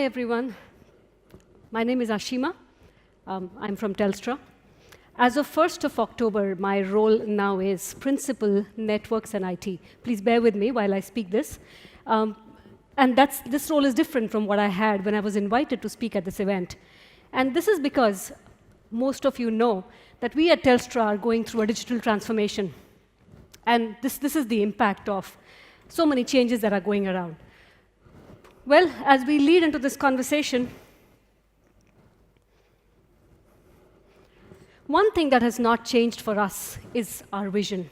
everyone. My name is Ashima. I'm from Telstra. As of 1st of October, my role now is Principal Networks and IT. Please bear with me while I speak this. And this role is different from what I had when I was invited to speak at this event. And this is because most of you know that we at Telstra are going through a digital transformation. And this is the impact of so many changes that are going around. Well, as we lead into this conversation, one thing that has not changed for us is our vision.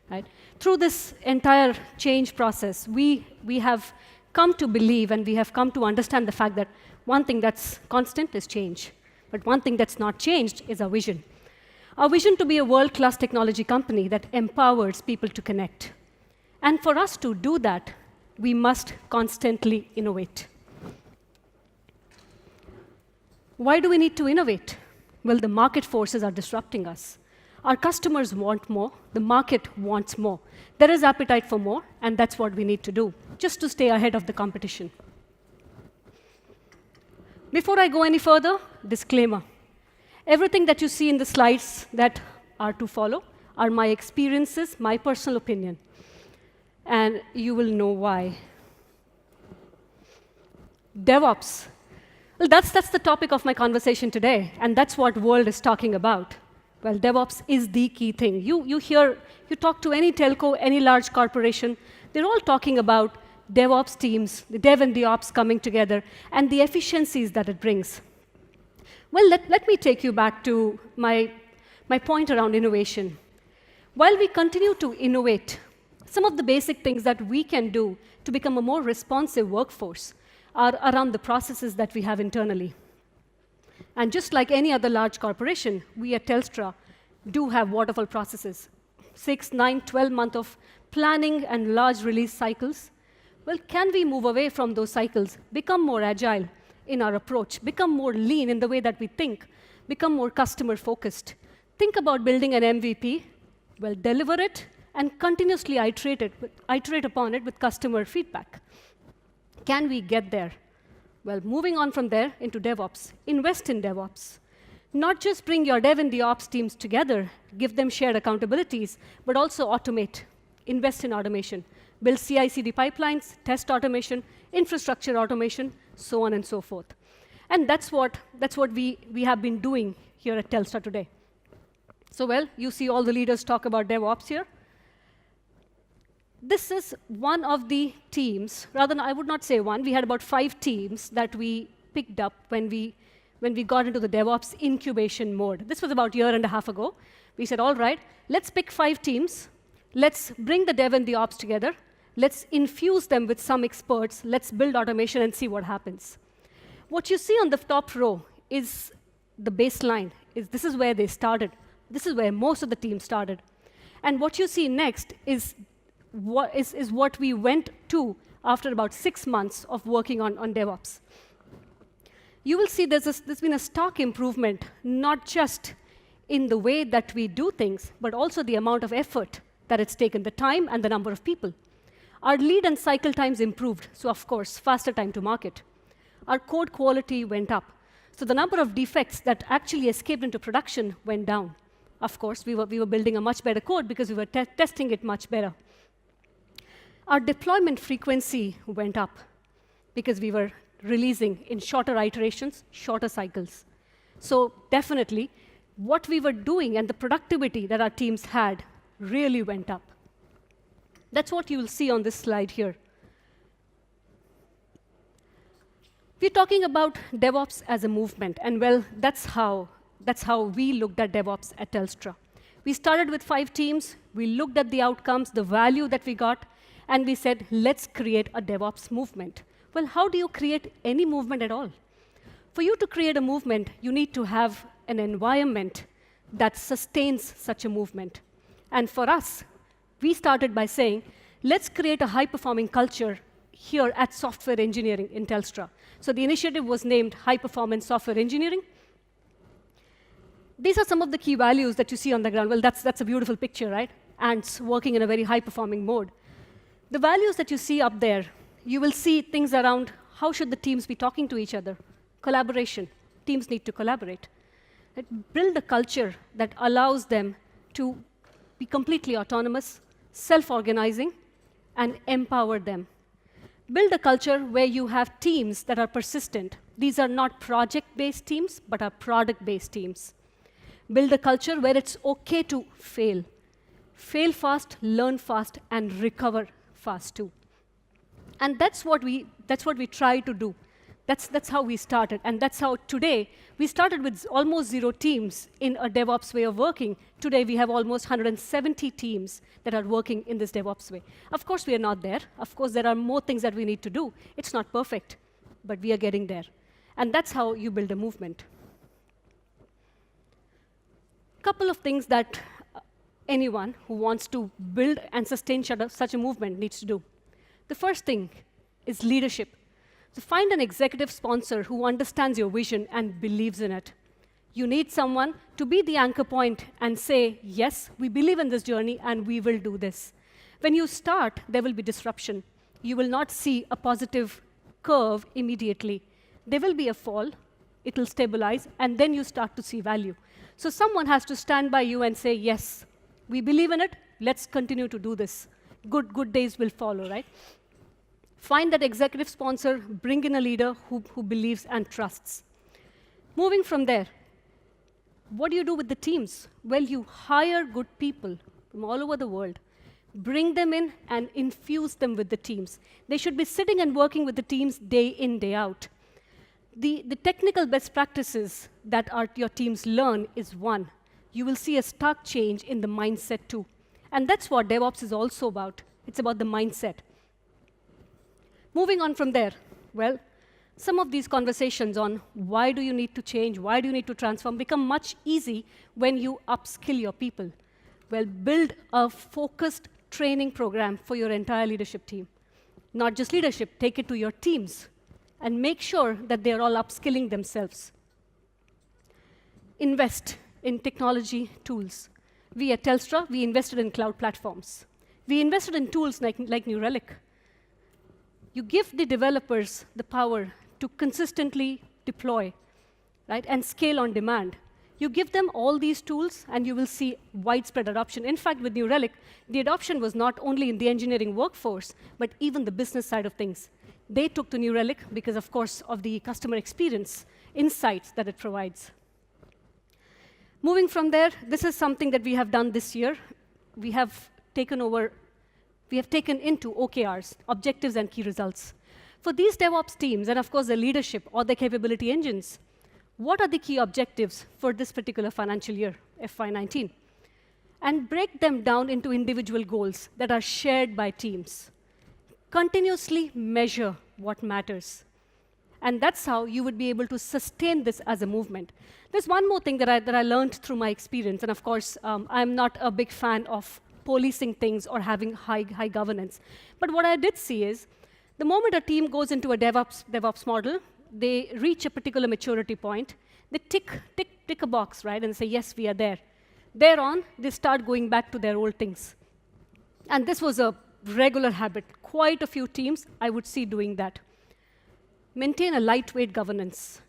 Right? Through this entire change process, we have come to believe and we have come to understand the fact that one thing that's constant is change. But one thing that's not changed is our vision. Our vision to be a world-class technology company that empowers people to connect. And for us to do that, we must constantly innovate. Why do we need to innovate? Well, the market forces are disrupting us. Our customers want more. The market wants more. There is appetite for more, and that's what we need to do, just to stay ahead of the competition. Before I go any further, disclaimer. Everything that you see in the slides that are to follow are my experiences, my personal opinion. And you will know why. DevOps. Well, that's the topic of my conversation today, and that's what the world is talking about. Well, DevOps is the key thing. You talk to any telco, any large corporation, they're all talking about DevOps teams, the dev and the ops coming together, and the efficiencies that it brings. Well, let me take you back to my point around innovation. While we continue to innovate, some of the basic things that we can do to become a more responsive workforce are around the processes that we have internally. And just like any other large corporation, we at Telstra do have waterfall processes, 6, 9, 12 months of planning and large release cycles. Well, can we move away from those cycles, become more agile in our approach, become more lean in the way that we think, become more customer-focused? Think about building an MVP, well, deliver it, and continuously iterate upon it with customer feedback. Can we get there? Well, moving on from there into DevOps, invest in DevOps. Not just bring your dev and the ops teams together, give them shared accountabilities, but also automate, invest in automation, build CI/CD pipelines, test automation, infrastructure automation, so on and so forth. And that's what we have been doing here at Telstra today. So, well, you see all the leaders talk about DevOps here. This is one of the teams, rather than I would not say one, we had about 5 teams that we picked up when we got into the DevOps incubation mode. This was about a year and a half ago. We said, all right, let's pick 5 teams. Let's bring the dev and the ops together. Let's infuse them with some experts. Let's build automation and see what happens. What you see on the top row is the baseline. This is where they started. This is where most of the team started. And what you see next is what we went to after about 6 months of working on DevOps. You will see there's been a stark improvement, not just in the way that we do things, but also the amount of effort that it's taken, the time and the number of people. Our lead and cycle times improved, so of course, faster time to market. Our code quality went up, so the number of defects that actually escaped into production went down. Of course, we were building a much better code because we were testing it much better. Our deployment frequency went up because we were releasing in shorter iterations, shorter cycles. So definitely, what we were doing and the productivity that our teams had really went up. That's what you will see on this slide here. We're talking about DevOps as a movement, and well, that's how we looked at DevOps at Telstra. We started with 5 teams, we looked at the outcomes, the value that we got, and we said, let's create a DevOps movement. Well, how do you create any movement at all? For you to create a movement, you need to have an environment that sustains such a movement. And for us, we started by saying, let's create a high-performing culture here at software engineering in Telstra. So the initiative was named High Performance Software Engineering. These are some of the key values that you see on the ground. Well, that's a beautiful picture, right? Ants working in a very high-performing mode. The values that you see up there, you will see things around How should the teams be talking to each other? Collaboration. Teams need to collaborate. Build a culture that allows them to be completely autonomous, self-organizing, and empower them. Build a culture where you have teams that are persistent. These are not project-based teams, but are product-based teams. Build a culture where it's okay to fail. Fail fast, learn fast, and recover fast too. And that's what we try to do. That's how we started. And that's how today, we started with almost 0 teams in a DevOps way of working. Today, we have almost 170 teams that are working in this DevOps way. Of course, we are not there. Of course, there are more things that we need to do. It's not perfect, but we are getting there. And that's how you build a movement. Couple of things that anyone who wants to build and sustain such a movement needs to do. The first thing is leadership. So find an executive sponsor who understands your vision and believes in it. You need someone to be the anchor point and say, yes, we believe in this journey and we will do this. When you start, there will be disruption. You will not see a positive curve immediately. There will be a fall, it will stabilize, and then you start to see value. So someone has to stand by you and say, yes, we believe in it, let's continue to do this. Good days will follow, right? Find that executive sponsor, bring in a leader who believes and trusts. Moving from there, what do you do with the teams? Well, you hire good people from all over the world, bring them in and infuse them with the teams. They should be sitting and working with the teams day in, day out. The technical best practices that your teams learn is one. You will see a stark change in the mindset too. And that's what DevOps is also about. It's about the mindset. Moving on from there, well, some of these conversations on why do you need to change, why do you need to transform, become much easy when you upskill your people. Well, build a focused training program for your entire leadership team. Not just leadership, take it to your teams and make sure that they're all upskilling themselves. Invest in technology tools. We at Telstra, we invested in cloud platforms. We invested in tools like New Relic. You give the developers the power to consistently deploy, right, and scale on demand. You give them all these tools, and you will see widespread adoption. In fact, with New Relic, the adoption was not only in the engineering workforce, but even the business side of things. They took to New Relic because, of course, of the customer experience insights that it provides. Moving from there, this is something that we have done this year. We have taken into OKRs, objectives and key results. For these DevOps teams, and of course their leadership or their capability engines, what are the key objectives for this particular financial year, FY19? And break them down into individual goals that are shared by teams. Continuously measure what matters. And that's how you would be able to sustain this as a movement. There's one more thing that I learned through my experience, and of course, I'm not a big fan of policing things or having high governance. But what I did see is, the moment a team goes into a DevOps model, they reach a particular maturity point, they tick a box, right, and say, yes, we are there. Thereon, they start going back to their old things. And this was a regular habit. Quite a few teams I would see doing that. Maintain a lightweight governance.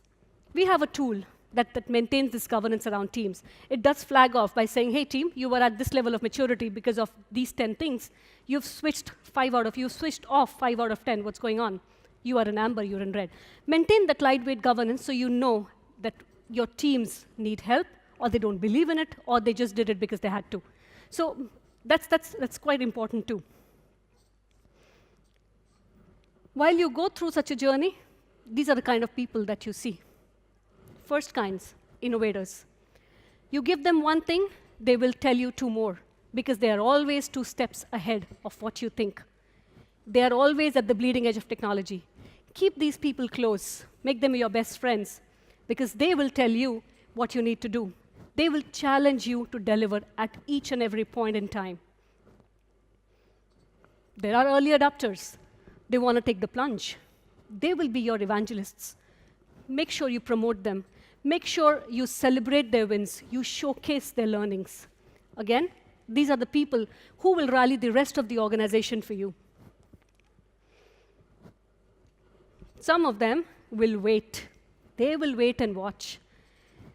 We have a tool that maintains this governance around teams. It does flag off by saying, hey, team, you were at this level of maturity because of these 10 things. You've switched off 5 out of 10. What's going on? You are in amber, you're in red. Maintain that lightweight governance so you know that your teams need help, or they don't believe in it, or they just did it because they had to. So that's quite important too. While you go through such a journey, these are the kind of people that you see. First kinds, innovators. You give them one thing, they will tell you 2 more, because they are always 2 steps ahead of what you think. They are always at the bleeding edge of technology. Keep these people close. Make them your best friends, because they will tell you what you need to do. They will challenge you to deliver at each and every point in time. There are early adopters. They want to take the plunge. They will be your evangelists. Make sure you promote them. Make sure you celebrate their wins. You showcase their learnings. Again, these are the people who will rally the rest of the organization for you. Some of them will wait. They will wait and watch.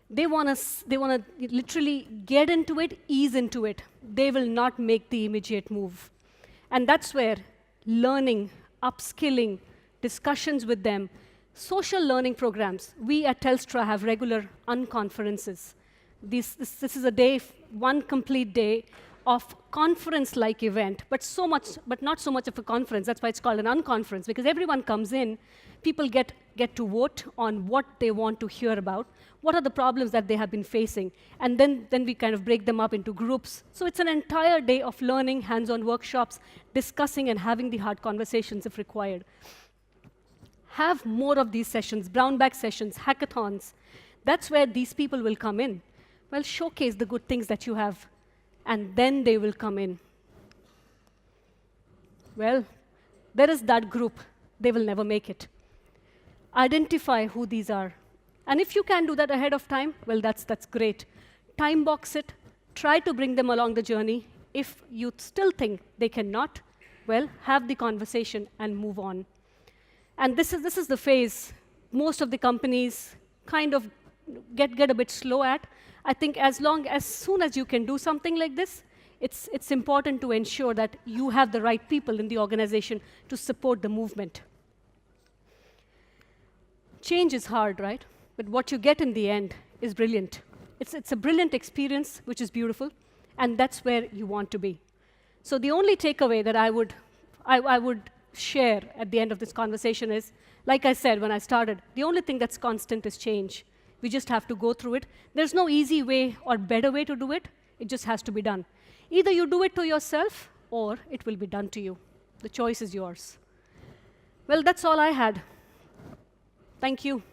They want to literally get into it, ease into it. They will not make the immediate move. And that's where learning, upskilling, discussions with them, social learning programs. We at Telstra have regular unconferences. This is a day, one complete day of conference-like event, but not so much of a conference. That's why it's called an unconference, because everyone comes in, people get to vote on what they want to hear about, what are the problems that they have been facing, and then we kind of break them up into groups. So it's an entire day of learning, hands-on workshops, discussing and having the hard conversations if required. Have more of these sessions, brown bag sessions, hackathons. That's where these people will come in. Well, showcase the good things that you have, and then they will come in. Well, there is that group. They will never make it. Identify who these are. And if you can do that ahead of time, well, that's great. Time box it. Try to bring them along the journey. If you still think they cannot, well, have the conversation and move on. And this is the phase most of the companies kind of get a bit slow at. I think as soon as you can do something like this, it's important to ensure that you have the right people in the organization to support the movement. Change is hard, right? But what you get in the end is brilliant. It's a brilliant experience, which is beautiful, and that's where you want to be. So the only takeaway that I would share at the end of this conversation is, like I said when I started, the only thing that's constant is change. We just have to go through it. There's no easy way or better way to do it. It just has to be done. Either you do it to yourself, or it will be done to you. The choice is yours. Well, that's all I had. Thank you.